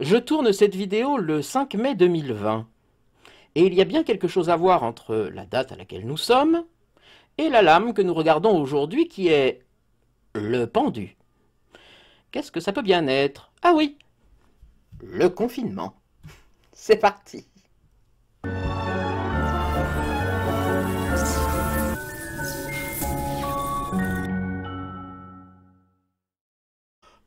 Je tourne cette vidéo le 5 mai 2020, et il y a bien quelque chose à voir entre la date à laquelle nous sommes et la lame que nous regardons aujourd'hui qui est le pendu. Qu'est-ce que ça peut bien être? Ah oui, le confinement. C'est parti.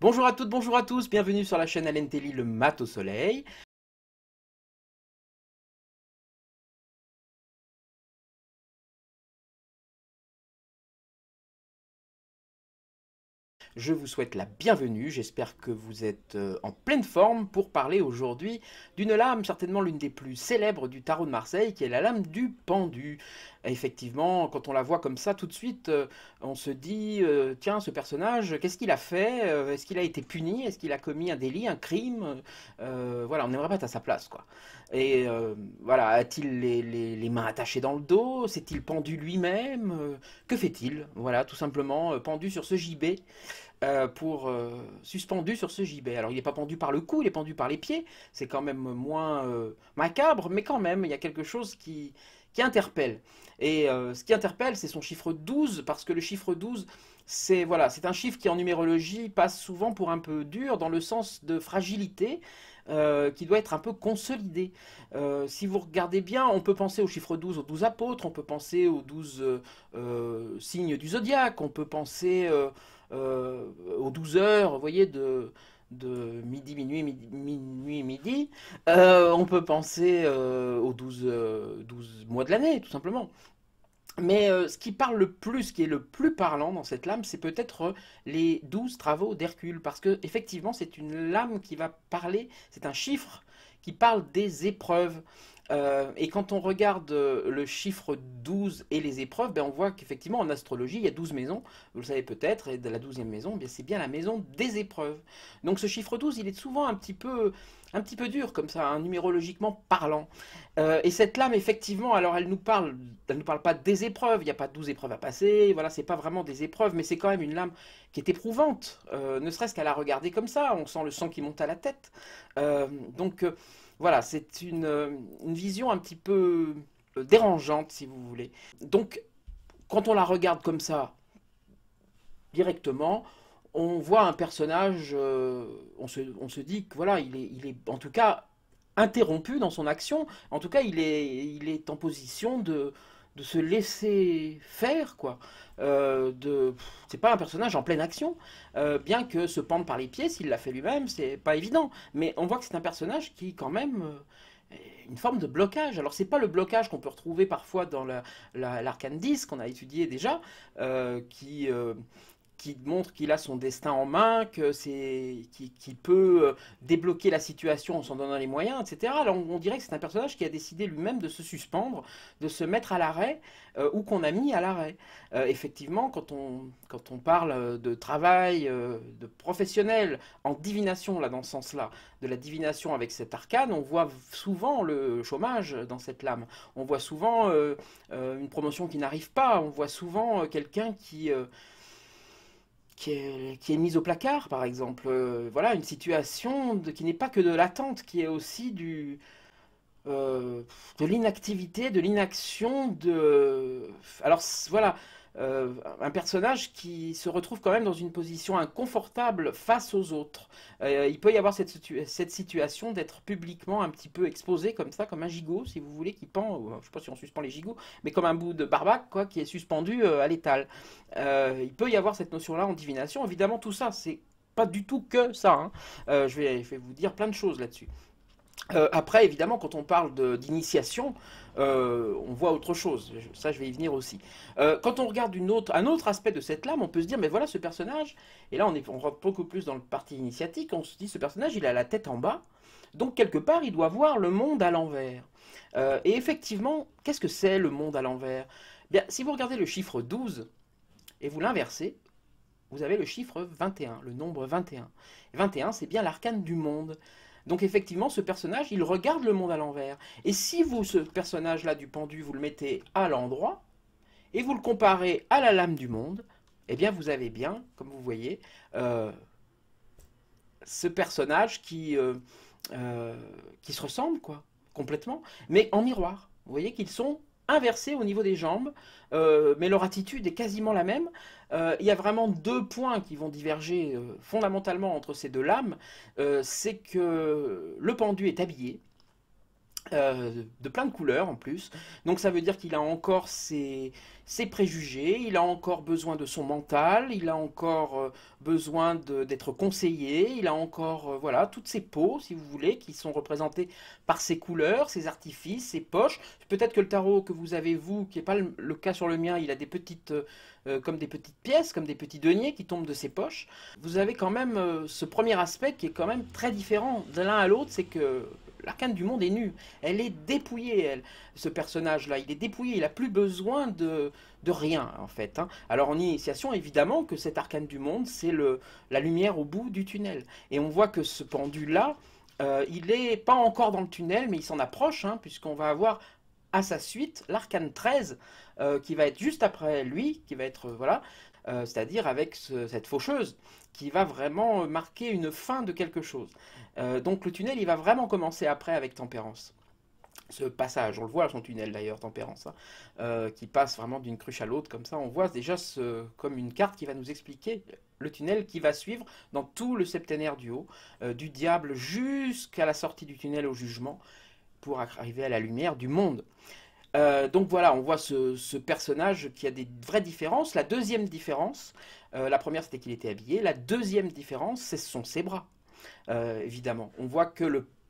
Bonjour à toutes, bonjour à tous, bienvenue sur la chaîne Alain Telly, le mat au soleil. Je vous souhaite la bienvenue, j'espère que vous êtes en pleine forme pour parler aujourd'hui d'une lame, certainement l'une des plus célèbres du tarot de Marseille, qui est la lame du pendu. Effectivement, quand on la voit comme ça, tout de suite, on se dit, tiens, ce personnage, qu'est-ce qu'il a fait? Est-ce qu'il a été puni? Est-ce qu'il a commis un délit, un crime? Voilà, on n'aimerait pas être à sa place, quoi. Et voilà, a-t-il les mains attachées dans le dos? S'est-il pendu lui-même? Que fait-il? Voilà, tout simplement, pendu sur ce gibet suspendu sur ce gibet. Alors il n'est pas pendu par le cou, il est pendu par les pieds, c'est quand même moins macabre, mais quand même il y a quelque chose qui interpelle. Et ce qui interpelle, c'est son chiffre 12, parce que le chiffre 12, c'est voilà, c'est un chiffre qui en numérologie passe souvent pour un peu dur, dans le sens de fragilité, qui doit être un peu consolidé. Si vous regardez bien, on peut penser au chiffre 12, aux 12 apôtres, on peut penser aux 12 signes du zodiaque, on peut penser aux 12 heures, vous voyez, de midi, minuit, midi. On peut penser aux 12 mois de l'année, tout simplement. Mais ce qui parle le plus, ce qui est le plus parlant dans cette lame, c'est peut-être les 12 travaux d'Hercule. Parce que effectivement, c'est une lame qui va parler, c'est un chiffre qui parle des épreuves. Et quand on regarde le chiffre 12 et les épreuves, ben on voit qu'effectivement en astrologie, il y a 12 maisons, vous le savez peut-être, et de la 12e maison, ben c'est bien la maison des épreuves. Donc ce chiffre 12, il est souvent un petit peu dur comme ça, hein, numérologiquement parlant. Et cette lame, effectivement, alors elle nous parle pas des épreuves, il n'y a pas 12 épreuves à passer, voilà, c'est pas vraiment des épreuves, mais c'est quand même une lame qui est éprouvante, ne serait-ce qu'à la regarder comme ça, on sent le sang qui monte à la tête. Donc voilà, c'est une vision un petit peu dérangeante, si vous voulez. Donc quand on la regarde comme ça, directement, on voit un personnage, on se dit que voilà, il est en tout cas interrompu dans son action. En tout cas, il est en position de se laisser faire, quoi. C'est pas un personnage en pleine action, bien que se pendre par les pieds, s'il l'a fait lui-même, c'est pas évident. Mais on voit que c'est un personnage qui, quand même, une forme de blocage. Alors, c'est pas le blocage qu'on peut retrouver parfois dans l'arcane 10 qu'on a étudié déjà, qui montre qu'il a son destin en main, qu'il peut débloquer la situation en s'en donnant les moyens, etc. Là, on dirait que c'est un personnage qui a décidé lui-même de se suspendre, de se mettre à l'arrêt, ou qu'on a mis à l'arrêt. Effectivement, quand on parle de travail, de professionnel en divination, là, dans ce sens-là, de la divination avec cet arcane, on voit souvent le chômage dans cette lame. On voit souvent une promotion qui n'arrive pas. On voit souvent quelqu'un qui est mise au placard, par exemple. Voilà, une situation qui n'est pas que de l'attente, qui est aussi euh, de l'inactivité, de l'inaction, Alors voilà, un personnage qui se retrouve quand même dans une position inconfortable face aux autres. Il peut y avoir cette situation d'être publiquement un petit peu exposé comme ça, comme un gigot, si vous voulez, qui pend, je ne sais pas si on suspend les gigots, mais comme un bout de barbac, quoi, qui est suspendu à l'étal. Il peut y avoir cette notion-là en divination. Évidemment, tout ça, c'est pas du tout que ça, hein. Je vais vous dire plein de choses là-dessus. Après, évidemment, quand on parle d'initiation, on voit autre chose. Ça, je vais y venir aussi. Quand on regarde un autre aspect de cette lame, on peut se dire, mais voilà, ce personnage, et là, on rentre beaucoup plus dans le parti initiatique, on se dit, ce personnage, il a la tête en bas, donc quelque part, il doit voir le monde à l'envers. Et effectivement, qu'est-ce que c'est le monde à l'envers? Bien, si vous regardez le chiffre 12 et vous l'inversez, vous avez le chiffre 21, le nombre 21. Et 21, c'est bien l'arcane du monde. Donc effectivement, ce personnage, il regarde le monde à l'envers. Et si vous, ce personnage-là du pendu, vous le mettez à l'endroit, et vous le comparez à la lame du monde, eh bien vous avez bien, comme vous voyez, ce personnage qui se ressemblent, quoi, complètement, mais en miroir. Vous voyez qu'ils sont inversés au niveau des jambes, mais leur attitude est quasiment la même. Il y a vraiment deux points qui vont diverger fondamentalement entre ces deux lames. C'est que le pendu est habillé, de plein de couleurs en plus. Donc ça veut dire qu'il a encore ses préjugés, il a encore besoin de son mental, il a encore besoin d'être conseillé, il a encore voilà, toutes ses peaux, si vous voulez, qui sont représentées par ses couleurs, ses artifices, ses poches. Peut-être que le tarot que vous avez, vous, qui n'est pas le cas sur le mien, il a des petites, comme des petites pièces, comme des petits deniers qui tombent de ses poches. Vous avez quand même ce premier aspect qui est quand même très différent de l'un à l'autre, c'est que l'arcane du monde est nue, elle est dépouillée, elle, ce personnage-là, il est dépouillé, il n'a plus besoin de rien, en fait. Hein. Alors en initiation, évidemment que cet arcane du monde, c'est la lumière au bout du tunnel. Et on voit que ce pendu-là, il n'est pas encore dans le tunnel, mais il s'en approche, hein, puisqu'on va avoir à sa suite l'arcane 13, qui va être juste après lui, qui va être, voilà, c'est-à-dire avec cette faucheuse, qui va vraiment marquer une fin de quelque chose. Donc le tunnel, il va vraiment commencer après avec Tempérance. Ce passage, on le voit son tunnel d'ailleurs, Tempérance, hein, qui passe vraiment d'une cruche à l'autre, comme ça, on voit déjà comme une carte qui va nous expliquer le tunnel qui va suivre dans tout le septénaire du haut, du diable jusqu'à la sortie du tunnel au jugement, pour arriver à la lumière du monde. Donc voilà, on voit ce personnage qui a des vraies différences. La deuxième différence, la première c'était qu'il était habillé, la deuxième différence, ce sont ses bras. Évidemment, on voit que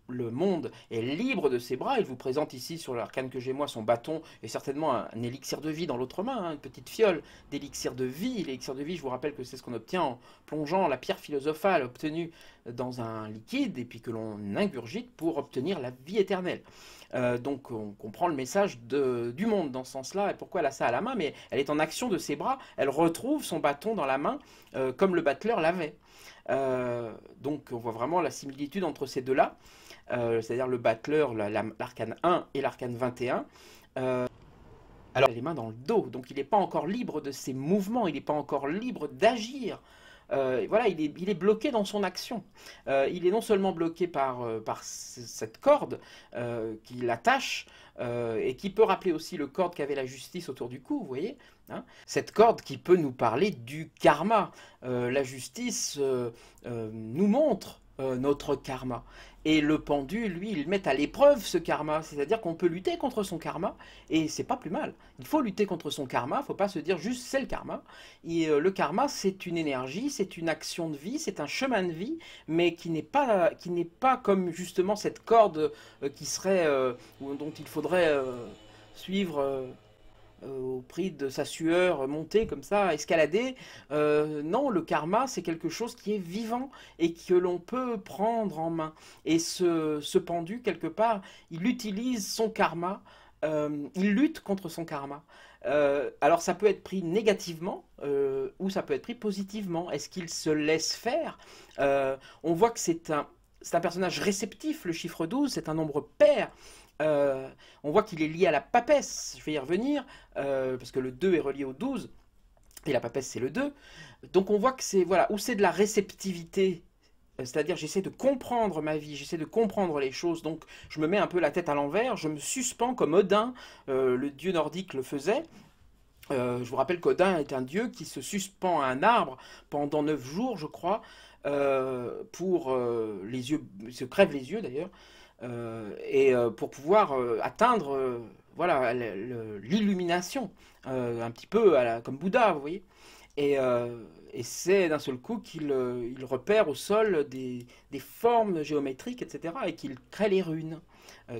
le monde est libre de ses bras. Il vous présente ici sur l'arcane que j'ai moi son bâton et certainement un élixir de vie dans l'autre main, hein, une petite fiole d'élixir de vie. L'élixir de vie, je vous rappelle que c'est ce qu'on obtient en plongeant la pierre philosophale obtenue dans un liquide et puis que l'on ingurgite pour obtenir la vie éternelle. Donc on comprend le message du monde dans ce sens-là et pourquoi elle a ça à la main, mais elle est en action de ses bras, elle retrouve son bâton dans la main comme le battleur l'avait. Donc on voit vraiment la similitude entre ces deux-là, c'est-à-dire le battleur, l'arcane 1 et l'arcane 21. Alors, il a les mains dans le dos, donc il n'est pas encore libre de ses mouvements, il n'est pas encore libre d'agir. Voilà, il est bloqué dans son action. Il est non seulement bloqué par cette corde qui l'attache et qui peut rappeler aussi le corde qu'avait la justice autour du cou, vous voyez, hein, cette corde qui peut nous parler du karma. La justice nous montre notre karma. Et le pendu, lui, il met à l'épreuve ce karma. C'est-à-dire qu'on peut lutter contre son karma, et c'est pas plus mal. Il faut lutter contre son karma, il ne faut pas se dire juste c'est le karma. Et le karma, c'est une énergie, c'est une action de vie, c'est un chemin de vie, mais qui n'est pas comme justement cette corde qui serait, dont il faudrait suivre au prix de sa sueur, monter comme ça, escalader. Non, le karma, c'est quelque chose qui est vivant et que l'on peut prendre en main. Et ce pendu, quelque part, il utilise son karma, il lutte contre son karma. Alors ça peut être pris négativement ou ça peut être pris positivement. Est-ce qu'il se laisse faire? On voit que c'est un personnage réceptif, le chiffre 12, c'est un nombre pair. On voit qu'il est lié à la papesse, je vais y revenir, parce que le 2 est relié au 12, et la papesse c'est le 2. Donc on voit que c'est voilà, où c'est de la réceptivité, c'est-à-dire j'essaie de comprendre ma vie, j'essaie de comprendre les choses, donc je me mets un peu la tête à l'envers, je me suspends comme Odin, le dieu nordique le faisait. Je vous rappelle qu'Odin est un dieu qui se suspend à un arbre pendant 9 jours, je crois, pour les yeux, il se crève les yeux d'ailleurs, pour pouvoir atteindre voilà, l'illumination, un petit peu comme Bouddha, vous voyez. Et c'est d'un seul coup qu'il repère au sol des formes géométriques, etc., et qu'il crée les runes,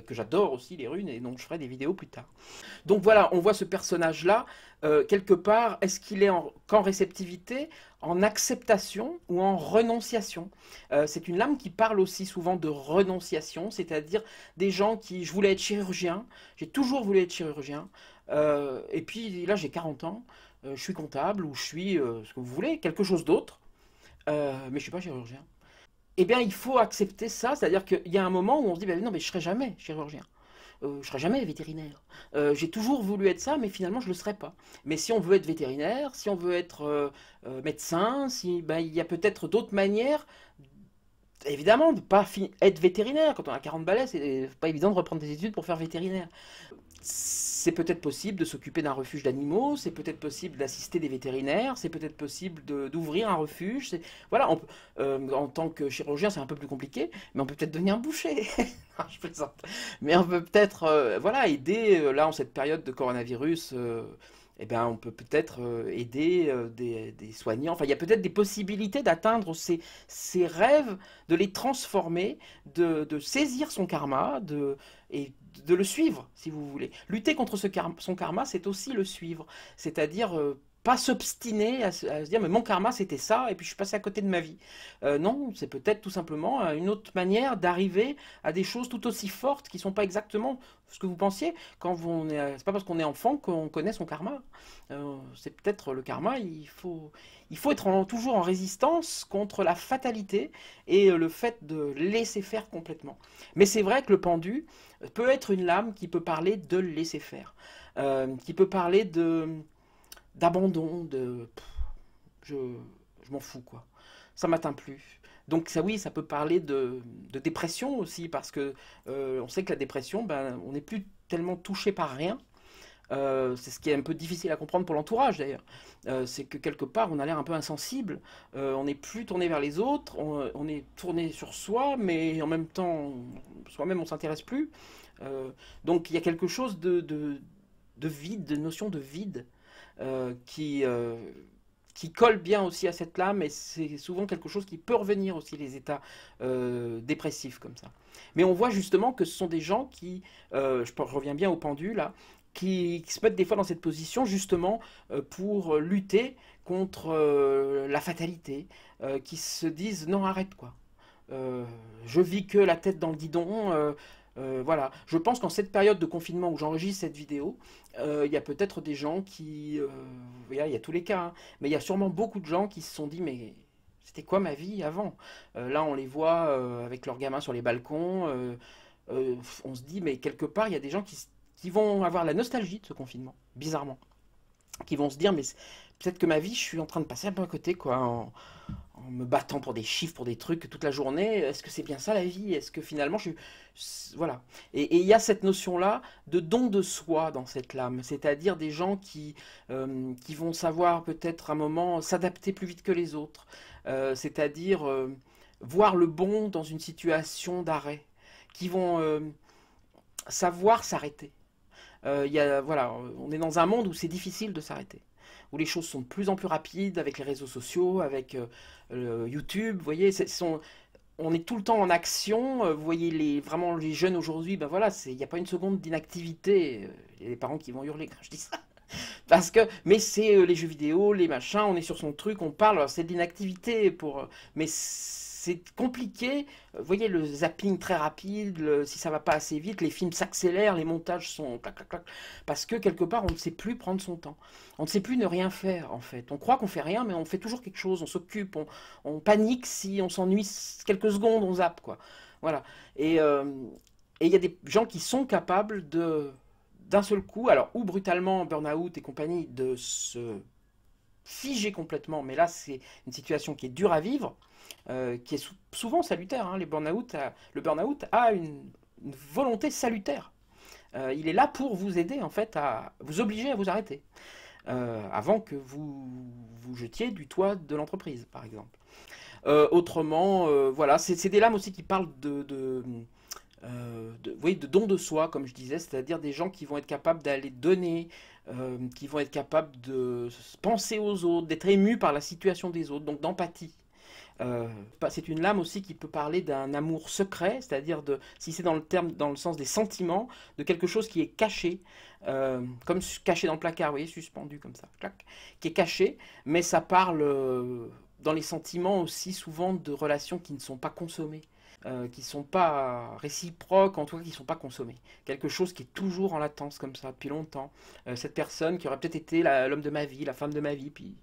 que j'adore aussi les runes, et dont je ferai des vidéos plus tard. Donc voilà, on voit ce personnage-là, quelque part, est-ce qu'il est qu'en réceptivité, en acceptation ou en renonciation? C'est une lame qui parle aussi souvent de renonciation, c'est-à-dire des gens qui, je voulais être chirurgien, j'ai toujours voulu être chirurgien, et puis là j'ai 40 ans, je suis comptable ou je suis ce que vous voulez, quelque chose d'autre, mais je ne suis pas chirurgien. Eh bien, il faut accepter ça, c'est-à-dire qu'il y a un moment où on se dit, ben, non, mais je ne serai jamais chirurgien, je ne serai jamais vétérinaire. J'ai toujours voulu être ça, mais finalement, je ne le serai pas. Mais si on veut être vétérinaire, si on veut être médecin, ben, il y a peut-être d'autres manières évidemment, de pas être vétérinaire. Quand on a 40 balais, c'est pas évident de reprendre des études pour faire vétérinaire. C'est peut-être possible de s'occuper d'un refuge d'animaux, c'est peut-être possible d'assister des vétérinaires, c'est peut-être possible d'ouvrir un refuge. Voilà, en tant que chirurgien, c'est un peu plus compliqué, mais on peut peut-être devenir boucher. Non, je plaisante. Mais on peut peut-être voilà, aider, là, en cette période de coronavirus, eh ben, on peut peut-être aider des soignants. Enfin, il y a peut-être des possibilités d'atteindre ces rêves, de les transformer, de saisir son karma, et de le suivre, si vous voulez. Lutter contre son karma, c'est aussi le suivre. C'est-à-dire pas s'obstiner à se dire, mais mon karma, c'était ça, et puis je suis passé à côté de ma vie. Non, c'est peut-être tout simplement une autre manière d'arriver à des choses tout aussi fortes qui ne sont pas exactement ce que vous pensiez. C'est pas parce qu'on est enfant qu'on connaît son karma. C'est peut-être le karma, il faut être toujours en résistance contre la fatalité et le fait de laisser faire complètement. Mais c'est vrai que le pendu peut être une lame qui peut parler de laisser faire, qui peut parler d'abandon, je, je m'en fous quoi, ça m'atteint plus. Donc ça oui, ça peut parler de dépression aussi, parce que on sait que la dépression, ben, on n'est plus tellement touché par rien. C'est ce qui est un peu difficile à comprendre pour l'entourage d'ailleurs. C'est que quelque part on a l'air un peu insensible, on n'est plus tourné vers les autres, on est tourné sur soi, mais en même temps soi-même on s'intéresse plus. Donc il y a quelque chose de vide, de notion de vide qui colle bien aussi à cette lame, et c'est souvent quelque chose qui peut revenir aussi, les états dépressifs comme ça. Mais on voit justement que ce sont des gens je reviens bien au pendu là, qui se mettent des fois dans cette position justement pour lutter contre la fatalité, qui se disent non arrête quoi. Je vis que la tête dans le guidon. Voilà, je pense qu'en cette période de confinement où j'enregistre cette vidéo, il y a peut-être des gens il y a tous les cas, hein, mais il y a sûrement beaucoup de gens qui se sont dit mais c'était quoi ma vie avant? Là on les voit avec leurs gamins sur les balcons, on se dit mais quelque part il y a des gens qui vont avoir la nostalgie de ce confinement, bizarrement, qui vont se dire mais peut-être que ma vie je suis en train de passer un peu à côté quoi, en me battant pour des chiffres, pour des trucs toute la journée. Est-ce que c'est bien ça la vie? Est-ce que finalement je suis... Voilà. Et il y a cette notion-là de don de soi dans cette lame, c'est-à-dire des gens qui vont savoir peut-être un moment s'adapter plus vite que les autres, c'est-à-dire voir le bon dans une situation d'arrêt, qui vont savoir s'arrêter. Voilà, on est dans un monde où c'est difficile de s'arrêter, où les choses sont de plus en plus rapides avec les réseaux sociaux, avec YouTube. Vous voyez, on est tout le temps en action. Vous voyez, vraiment les jeunes aujourd'hui, ben voilà, il n'y a pas une seconde d'inactivité. Il y a des parents qui vont hurler quand je dis ça. Mais c'est les jeux vidéo, les machins, on est sur son truc, on parle, alors c'est de l'inactivité mais c'est compliqué. Vous voyez le zapping très rapide, si ça va pas assez vite, les films s'accélèrent, les montages sont clac, clac, clac, parce que quelque part on ne sait plus prendre son temps. On ne sait plus ne rien faire en fait. On croit qu'on fait rien, mais on fait toujours quelque chose, on s'occupe, on panique si on s'ennuie quelques secondes, on zappe quoi. Voilà. Et il y a des gens qui sont capables d'un seul coup, alors ou brutalement, burn-out et compagnie, de se figer complètement, mais là c'est une situation qui est dure à vivre, qui est souvent salutaire, hein. Le burn-out a une volonté salutaire. Il est là pour vous aider en fait à vous obliger à vous arrêter, avant que vous jetiez du toit de l'entreprise par exemple. Autrement, voilà, c'est des lames aussi qui parlent oui, de don de soi, comme je disais, c'est-à-dire des gens qui vont être capables d'aller donner, qui vont être capables de penser aux autres, d'être émus par la situation des autres, donc d'empathie. C'est une lame aussi qui peut parler d'un amour secret, c'est-à-dire si c'est dans le sens des sentiments, de quelque chose qui est caché, comme caché dans le placard, vous voyez, suspendu comme ça, clac, qui est caché, mais ça parle dans les sentiments aussi souvent de relations qui ne sont pas consommées, qui ne sont pas réciproques, en tout cas qui ne sont pas consommées. Quelque chose qui est toujours en latence comme ça depuis longtemps. Cette personne qui aurait peut-être été l'homme de ma vie, la femme de ma vie, puis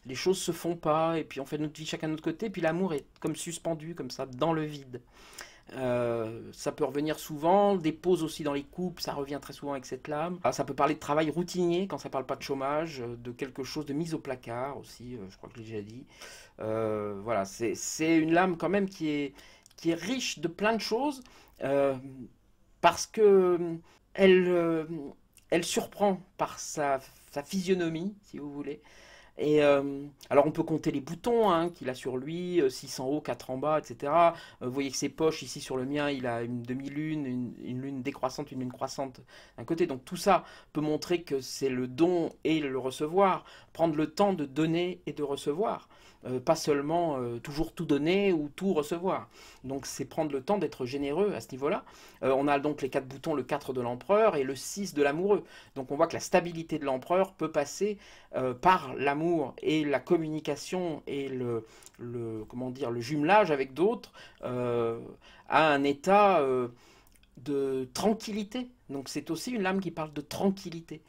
les choses se font pas, et puis on fait notre vie chacun de notre côté, puis l'amour est comme suspendu comme ça dans le vide. Ça peut revenir souvent, des pauses aussi dans les coupes, ça revient très souvent avec cette lame. Ah, ça peut parler de travail routinier quand ça parle pas de chômage, de quelque chose de mise au placard aussi, je crois que je l'ai déjà dit. Voilà, c'est une lame quand même qui est riche de plein de choses, euh, parce que elle, elle surprend par sa physionomie, si vous voulez. Et alors on peut compter les boutons hein, qu'il a sur lui, 6 en haut, 4 en bas, etc. Vous voyez que ses poches, ici sur le mien, il a une demi-lune, une lune décroissante, une lune croissante d'un côté. Donc tout ça peut montrer que c'est le don et le recevoir. Prendre le temps de donner et de recevoir. Pas seulement toujours tout donner ou tout recevoir. Donc c'est prendre le temps d'être généreux à ce niveau-là. On a donc les 4 boutons, le 4 de l'empereur et le 6 de l'amoureux. Donc on voit que la stabilité de l'empereur peut passer par l'amour et la communication et comment dire, le jumelage avec d'autres à un état de tranquillité. Donc c'est aussi une lame qui parle de tranquillité.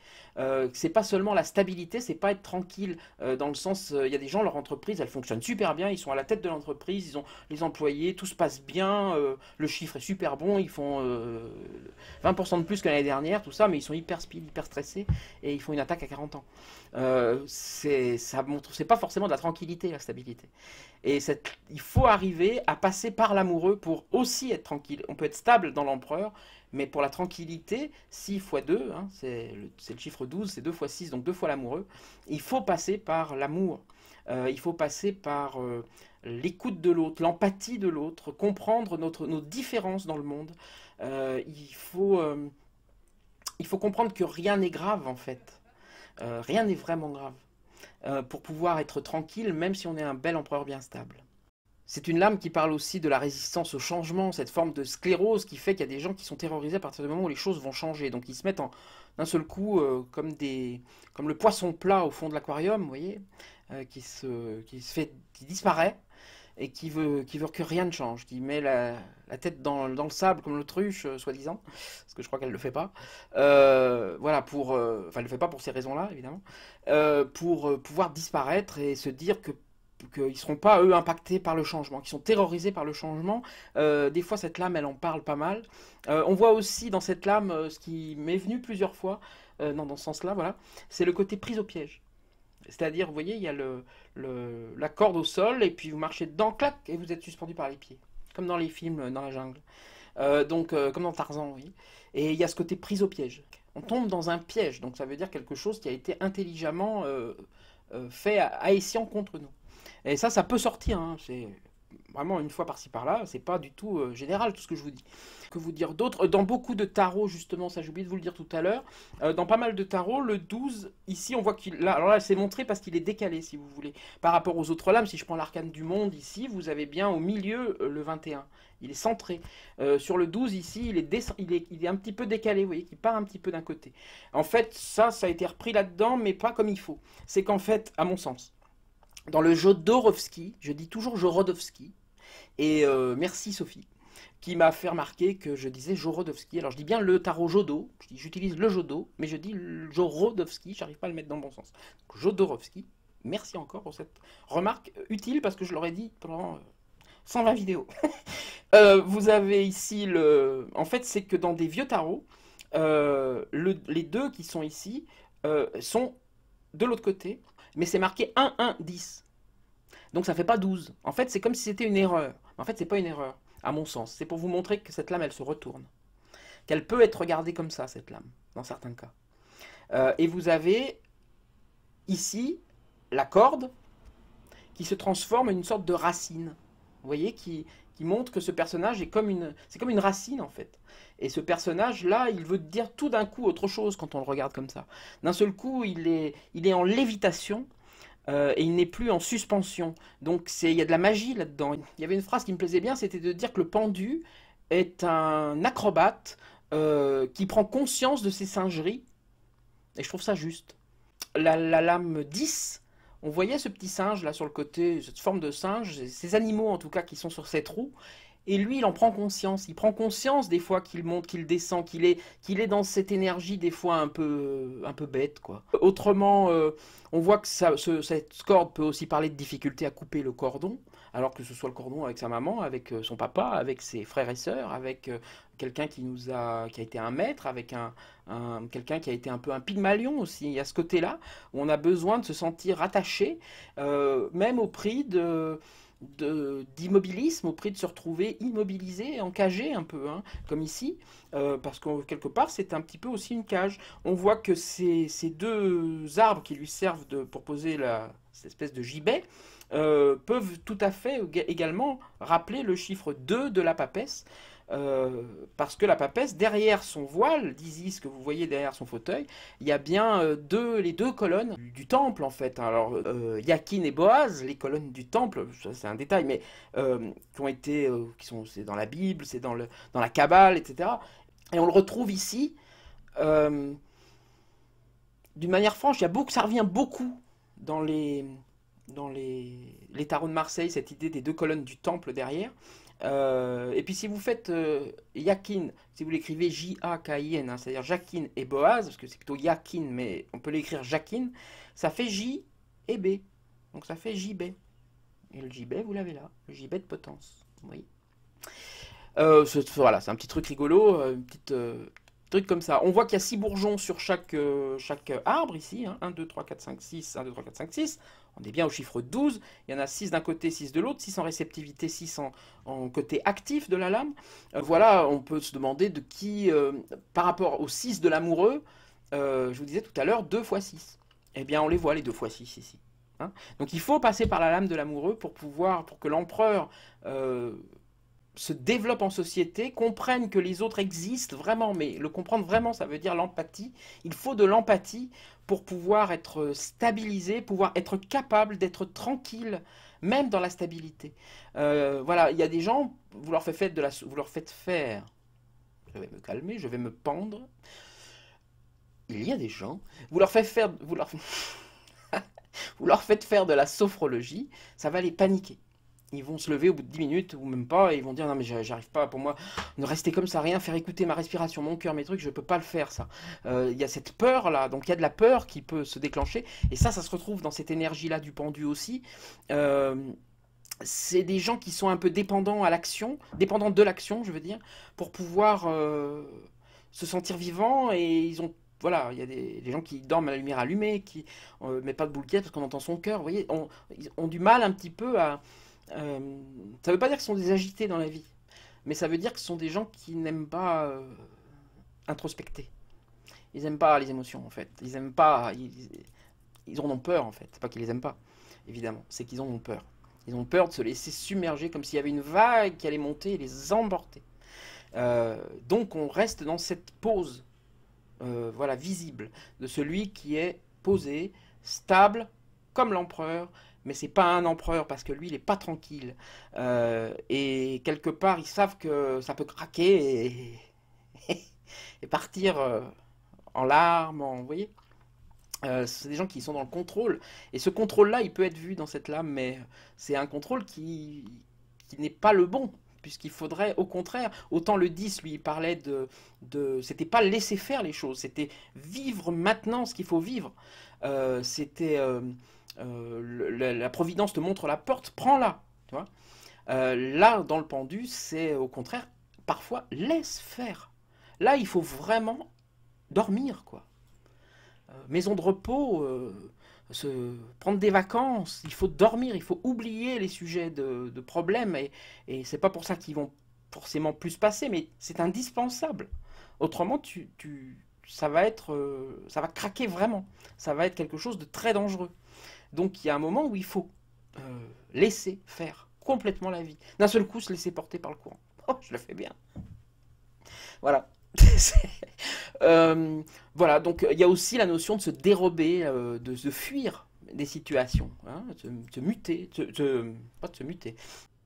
C'est pas seulement la stabilité, c'est pas être tranquille dans le sens, il y a des gens, leur entreprise, elle fonctionne super bien, ils sont à la tête de l'entreprise, ils ont les employés, tout se passe bien, le chiffre est super bon, ils font 20% de plus que l'année dernière, tout ça, mais ils sont hyper speed, hyper stressés et ils font une attaque à 40 ans. Ça montre, c'est pas forcément de la tranquillité, la stabilité. Et il faut arriver à passer par l'amoureux pour aussi être tranquille. On peut être stable dans l'empereur, mais pour la tranquillité, 6 fois 2, hein, c'est le chiffre 12, c'est 2 fois 6, donc 2 fois l'amoureux. Il faut passer par l'amour. Il faut passer par l'écoute de l'autre, l'empathie de l'autre, comprendre nos différences dans le monde. Il faut comprendre que rien n'est grave en fait. Rien n'est vraiment grave. Pour pouvoir être tranquille, même si on est un bel empereur bien stable. C'est une lame qui parle aussi de la résistance au changement, cette forme de sclérose qui fait qu'il y a des gens qui sont terrorisés à partir du moment où les choses vont changer. Donc ils se mettent d'un seul coup comme le poisson plat au fond de l'aquarium, vous voyez, qui disparaît et qui veut que rien ne change, qui met la tête dans le sable comme l'autruche, soi-disant, parce que je crois qu'elle ne le fait pas. Voilà, enfin, elle ne le fait pas pour ces raisons-là, évidemment, pour pouvoir disparaître et se dire qu'ils ne seront pas, eux, impactés par le changement, qu'ils sont terrorisés par le changement. Des fois, cette lame, elle en parle pas mal. On voit aussi dans cette lame, ce qui m'est venu plusieurs fois, dans ce sens-là, voilà, c'est le côté prise au piège. C'est-à-dire, vous voyez, il y a la corde au sol, et puis vous marchez dedans, clac, et vous êtes suspendu par les pieds. Comme dans les films, dans la jungle. Comme dans Tarzan, oui. Et il y a ce côté prise au piège. On tombe dans un piège, donc ça veut dire quelque chose qui a été intelligemment fait à escient contre nous. Et ça peut sortir, hein, c'est vraiment une fois par-ci par-là, c'est pas du tout général tout ce que je vous dis. Que vous dire d'autre? Dans beaucoup de tarots, justement, ça j'ai oublié de vous le dire tout à l'heure, dans pas mal de tarots, le 12, ici on voit alors là c'est montré parce qu'il est décalé si vous voulez. Par rapport aux autres lames, si je prends l'arcane du monde ici, vous avez bien au milieu le 21. Il est centré. Sur le 12 ici, il est un petit peu décalé, vous voyez, qui part un petit peu d'un côté. En fait, ça a été repris là-dedans, mais pas comme il faut. C'est qu'en fait, à mon sens, dans le Jodorowsky, je dis toujours Jorodowski, et merci Sophie, qui m'a fait remarquer que je disais Jorodowski. Alors je dis bien le tarot Jodo, j'utilise le Jodo, mais je dis le Jorodowski, j'arrive pas à le mettre dans le bon sens. Jodorowsky, merci encore pour cette remarque utile, parce que je l'aurais dit pendant 120 vidéos. Vous avez ici En fait, c'est que dans des vieux tarots, les deux qui sont ici sont de l'autre côté, mais c'est marqué 1, 1, 10. Donc ça fait pas 12. En fait, c'est comme si c'était une erreur. En fait, c'est pas une erreur, à mon sens. C'est pour vous montrer que cette lame, elle se retourne. Qu'elle peut être regardée comme ça, cette lame, dans certains cas. Et vous avez ici la corde qui se transforme en une sorte de racine. Vous voyez, qui montre que ce personnage c'est comme une racine, en fait. Et ce personnage-là, il veut dire tout d'un coup autre chose quand on le regarde comme ça. D'un seul coup, il est en lévitation. Et il n'est plus en suspension. Donc il y a de la magie là-dedans. Il y avait une phrase qui me plaisait bien, c'était de dire que le pendu est un acrobate qui prend conscience de ses singeries. Et je trouve ça juste. La lame 10, on voyait ce petit singe là sur le côté, cette forme de singe, ces animaux en tout cas qui sont sur cette roue. Et lui, il en prend conscience. Il prend conscience des fois qu'il monte, qu'il descend, qu'il est dans cette énergie des fois un peu bête, quoi. Autrement, on voit que cette corde peut aussi parler de difficulté à couper le cordon. alors que ce soit le cordon avec sa maman, avec son papa, avec ses frères et sœurs, avec quelqu'un qui a été un maître, avec quelqu'un qui a été un peu un Pygmalion aussi. Il y a ce côté-là où on a besoin de se sentir attaché, même au prix d'immobilisme, au prix de se retrouver immobilisé, encagé un peu, hein, comme ici, parce que quelque part c'est un petit peu aussi une cage. On voit que ces deux arbres qui lui servent pour poser cette espèce de gibet peuvent tout à fait également rappeler le chiffre 2 de la papesse, parce que la papesse, derrière son voile d'Isis que vous voyez derrière son fauteuil, il y a bien les deux colonnes du temple en fait. Alors Yakin et Boaz, les colonnes du temple, c'est un détail, mais qui ont été, c'est dans la Bible, c'est dans la Kabbale, etc. Et on le retrouve ici euh, d'une manière franche. Ça revient beaucoup dans les tarots de Marseille, cette idée des deux colonnes du temple derrière. Et puis si vous faites Yakin, si vous l'écrivez J-A-K-I-N, hein, c'est-à-dire Jakin et Boaz, parce que c'est plutôt Yakin, mais on peut l'écrire Jakin, ça fait J et B. Donc ça fait JB. Et le JB, vous l'avez là, le JB de potence. Vous voyez. Voilà, c'est un petit truc rigolo, une petite truc comme ça. On voit qu'il y a 6 bourgeons sur chaque arbre ici, hein. 1, 2, 3, 4, 5, 6, 1, 2, 3, 4, 5, 6. On est bien au chiffre 12. Il y en a 6 d'un côté, 6 de l'autre, 6 en réceptivité, 6 en côté actif de la lame. Voilà, on peut se demander de qui, par rapport aux 6 de l'amoureux, je vous disais tout à l'heure, 2 fois 6. Eh bien, on les voit, les 2 fois 6 ici. Hein. Donc il faut passer par la lame de l'amoureux pour que l'empereur se développe en société, comprenne que les autres existent vraiment, mais le comprendre vraiment, ça veut dire l'empathie. Il faut de l'empathie pour pouvoir être stabilisé, pouvoir être capable d'être tranquille, même dans la stabilité. Voilà, il y a des gens, vous leur faites faire, je vais me calmer, je vais me pendre. Il y a des gens, vous leur faites faire, vous leur faites faire de la sophrologie, ça va les paniquer. Ils vont se lever au bout de 10 minutes ou même pas et ils vont dire non mais j'arrive pas, pour moi ne rester comme ça, rien faire écouter ma respiration, mon cœur, mes trucs, je peux pas le faire ça. Il y a cette peur là, donc il y a de la peur qui peut se déclencher et ça se retrouve dans cette énergie là du pendu aussi. C'est des gens qui sont un peu dépendants à l'action, dépendants de l'action je veux dire, pour pouvoir se sentir vivants et ils ont voilà, il y a des gens qui dorment à la lumière allumée, qui ne mettent pas de boule parce qu'on entend son cœur, vous voyez, ils ont du mal un petit peu à ça veut pas dire qu'ils sont des agités dans la vie, mais ça veut dire que ce sont des gens qui n'aiment pas introspecter. Ils n'aiment pas les émotions en fait. Ils aiment pas. Ils en ont peur en fait. C'est pas qu'ils les aiment pas, évidemment. C'est qu'ils en ont peur. Ils ont peur de se laisser submerger comme s'il y avait une vague qui allait monter et les emporter. Donc on reste dans cette pose, voilà, visible, de celui qui est posé, stable, comme l'empereur, mais c'est pas un empereur parce que lui il est pas tranquille. Et quelque part ils savent que ça peut craquer et partir en larmes, vous voyez. C'est des gens qui sont dans le contrôle et ce contrôle là il peut être vu dans cette lame, mais c'est un contrôle qui n'est pas le bon. Puisqu'il faudrait, au contraire, autant le 10, lui, il parlait c'était pas laisser faire les choses, c'était vivre maintenant ce qu'il faut vivre. C'était la providence te montre la porte, prends-la. Tu vois. Là, dans le pendu, c'est au contraire, parfois, laisse faire. Là, il faut vraiment dormir, quoi. Maison de repos, prendre des vacances, il faut dormir, il faut oublier les sujets de problèmes, et c'est pas pour ça qu'ils vont forcément plus passer, mais c'est indispensable. Autrement, ça va craquer vraiment, ça va être quelque chose de très dangereux. Donc il y a un moment où il faut laisser faire complètement la vie. D'un seul coup, se laisser porter par le courant. Oh, je le fais bien. Voilà. Voilà, donc il y a aussi la notion de se dérober, de se fuir des situations, hein, de se muter, pas de se muter,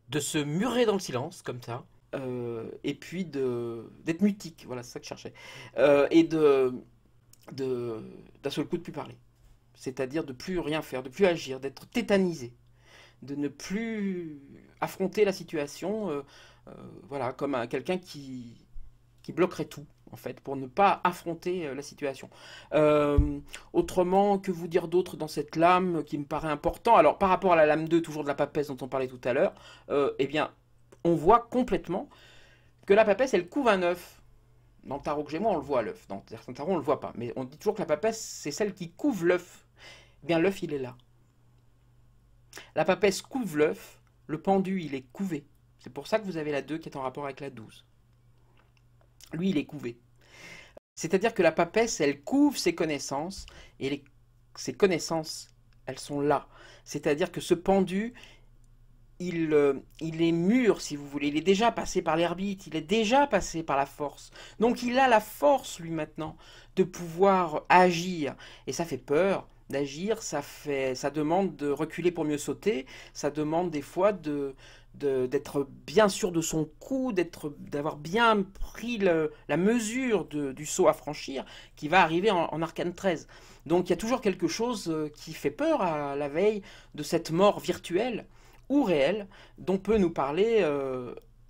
de se murer dans le silence, comme ça, et puis d'être mutique, voilà, c'est ça que je cherchais, et d'un seul coup de plus parler. C'est-à-dire de plus rien faire, de plus agir, d'être tétanisé, de ne plus affronter la situation, voilà, comme quelqu'un qui bloquerait tout. en fait, pour ne pas affronter la situation. Euh, Autrement, que vous dire d'autre dans cette lame qui me paraît important? Alors, par rapport à la lame 2, toujours de la papesse dont on parlait tout à l'heure, eh bien, on voit complètement que la papesse, elle couve un œuf. Dans le tarot que j'ai moi, on le voit l'œuf. Dans certains tarots, on ne le voit pas. Mais on dit toujours que la papesse, c'est celle qui couve l'œuf. Eh bien, l'œuf, il est là. La papesse couve l'œuf, le pendu, il est couvé. C'est pour ça que vous avez la 2 qui est en rapport avec la 12. Lui, il est couvé. C'est-à-dire que la papesse, elle couve ses connaissances, et ses connaissances, elles sont là. C'est-à-dire que ce pendu, il est mûr, si vous voulez. Il est déjà passé par l'herbite, il est déjà passé par la force. Donc il a la force, lui, maintenant, de pouvoir agir. Et ça fait peur d'agir, ça demande de reculer pour mieux sauter, ça demande des fois d'être bien sûr de son coup, d'avoir bien pris la mesure du saut à franchir qui va arriver en arcane 13. Donc il y a toujours quelque chose qui fait peur à la veille de cette mort virtuelle ou réelle dont peut nous parler,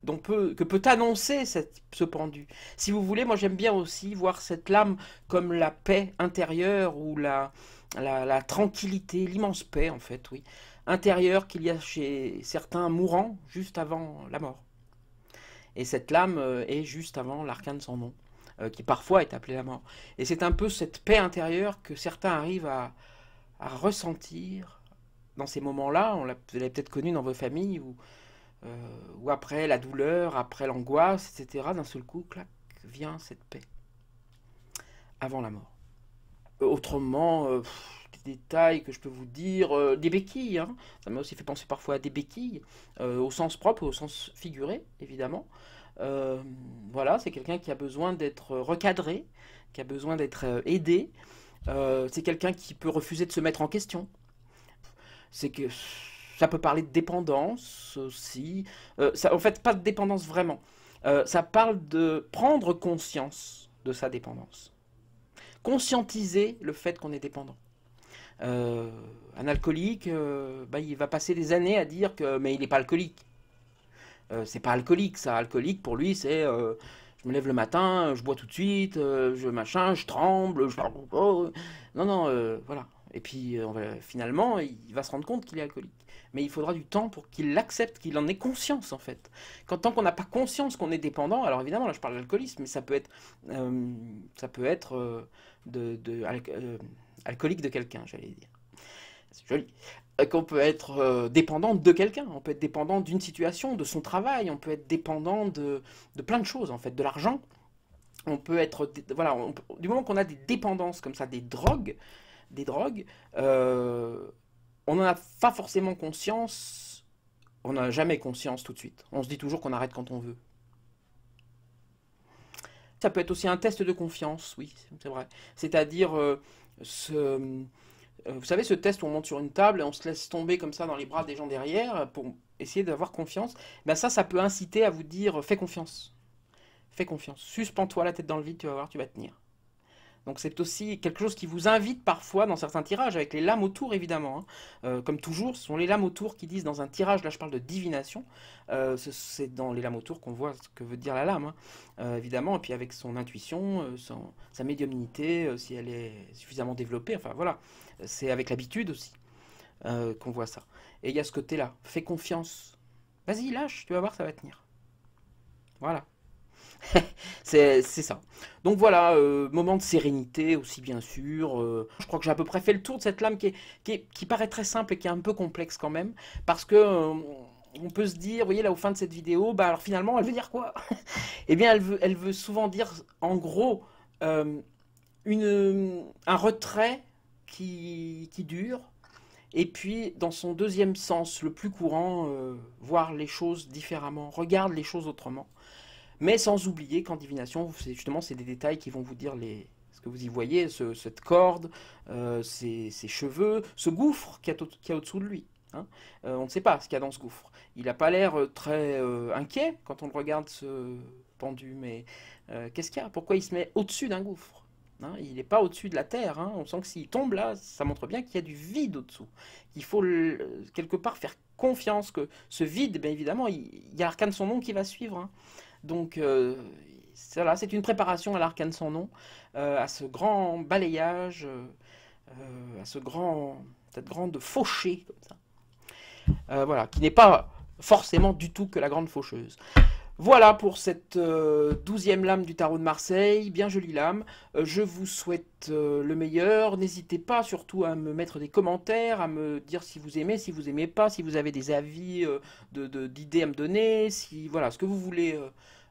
que peut annoncer ce pendu. Si vous voulez, moi j'aime bien aussi voir cette lame comme la paix intérieure ou la tranquillité, l'immense paix en fait, oui, intérieure qu'il y a chez certains mourants juste avant la mort. Et cette lame est juste avant l'arcane sans nom, qui parfois est appelée la mort. Et c'est un peu cette paix intérieure que certains arrivent à ressentir dans ces moments-là. Vous l'avez peut-être connu dans vos familles, où après la douleur, après l'angoisse, etc., d'un seul coup, clac, vient cette paix, avant la mort. Autrement, des détails que je peux vous dire, des béquilles, hein. Ça m'a aussi fait penser parfois à des béquilles, au sens propre et au sens figuré, évidemment. Euh, voilà, c'est quelqu'un qui a besoin d'être recadré, qui a besoin d'être aidé. C'est quelqu'un qui peut refuser de se mettre en question. C'est que ça peut parler de dépendance aussi. En fait, pas de dépendance vraiment. Ça parle de prendre conscience de sa dépendance. Conscientiser le fait qu'on est dépendant. Euh, un alcoolique, il va passer des années à dire que mais il n'est pas alcoolique. C'est pas alcoolique, ça. Alcoolique pour lui, c'est je me lève le matin, je bois tout de suite, je tremble, je parle. Oh. Non, non, voilà. Et puis finalement, il va se rendre compte qu'il est alcoolique. Mais il faudra du temps pour qu'il l'accepte, qu'il en ait conscience en fait. Tant qu'on n'a pas conscience qu'on est dépendant, alors évidemment là je parle d'alcoolisme, mais ça peut être alcoolique de quelqu'un, j'allais dire. C'est joli. Qu'on peut être dépendant de quelqu'un, on peut être dépendant d'une situation, de son travail, on peut être dépendant de plein de choses en fait, de l'argent. On peut être, voilà, du moment qu'on a des dépendances comme ça, des drogues, on n'en a pas forcément conscience, on n'a jamais conscience tout de suite. On se dit toujours qu'on arrête quand on veut. Ça peut être aussi un test de confiance, oui, c'est vrai. C'est-à-dire, vous savez, ce test où on monte sur une table et on se laisse tomber comme ça dans les bras des gens derrière pour essayer d'avoir confiance, ben ça peut inciter à vous dire fais confiance. Fais confiance. Suspends-toi la tête dans le vide, tu vas voir, tu vas tenir. Donc c'est aussi quelque chose qui vous invite parfois dans certains tirages, avec les lames autour évidemment, hein. Comme toujours, ce sont les lames autour qui disent dans un tirage, là je parle de divination, c'est dans les lames autour qu'on voit ce que veut dire la lame, hein, évidemment, et puis avec son intuition, sa médiumnité, si elle est suffisamment développée, enfin voilà, c'est avec l'habitude aussi qu'on voit ça. Et il y a ce côté-là, fais confiance, vas-y lâche, tu vas voir, ça va tenir. Voilà. C'est ça. Donc voilà, moment de sérénité aussi bien sûr. Je crois que j'ai à peu près fait le tour de cette lame qui paraît très simple et qui est un peu complexe quand même. Parce que on peut se dire, vous voyez là au fin de cette vidéo, bah alors finalement elle veut dire quoi? Eh bien elle veut souvent dire en gros euh, un retrait qui dure. Et puis dans son deuxième sens, le plus courant, voir les choses différemment, regarde les choses autrement. Mais sans oublier qu'en divination, justement, c'est des détails qui vont vous dire ce que vous y voyez, cette corde, ces cheveux, ce gouffre qu'il y a au-dessous de lui, hein. On ne sait pas ce qu'il y a dans ce gouffre. Il n'a pas l'air très inquiet quand on le regarde ce pendu, mais qu'est-ce qu'il y a? Pourquoi il se met au-dessus d'un gouffre, hein? Il n'est pas au-dessus de la terre, hein. On sent que s'il tombe là, ça montre bien qu'il y a du vide au-dessous. Il faut quelque part faire confiance que ce vide, bien évidemment, il y a l'arcane son nom qui va suivre, hein. Donc, Voilà, c'est une préparation à l'arcane sans nom, à ce grand balayage, à cette grande fauchée, comme ça. Voilà, qui n'est pas forcément du tout que la grande faucheuse. Voilà pour cette 12e lame du tarot de Marseille, bien jolie lame. Je vous souhaite le meilleur. N'hésitez pas surtout à me mettre des commentaires, à me dire si vous aimez, si vous aimez pas, si vous avez des avis, d'idées à me donner, si voilà, ce que vous voulez,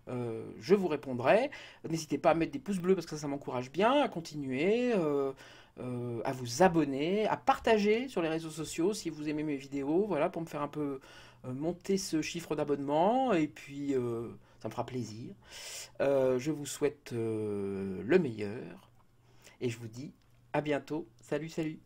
je vous répondrai. N'hésitez pas à mettre des pouces bleus parce que ça m'encourage bien à continuer. À vous abonner, à partager sur les réseaux sociaux si vous aimez mes vidéos, voilà, pour me faire un peu monter ce chiffre d'abonnement, et puis ça me fera plaisir. Je vous souhaite le meilleur, et je vous dis à bientôt. Salut, salut.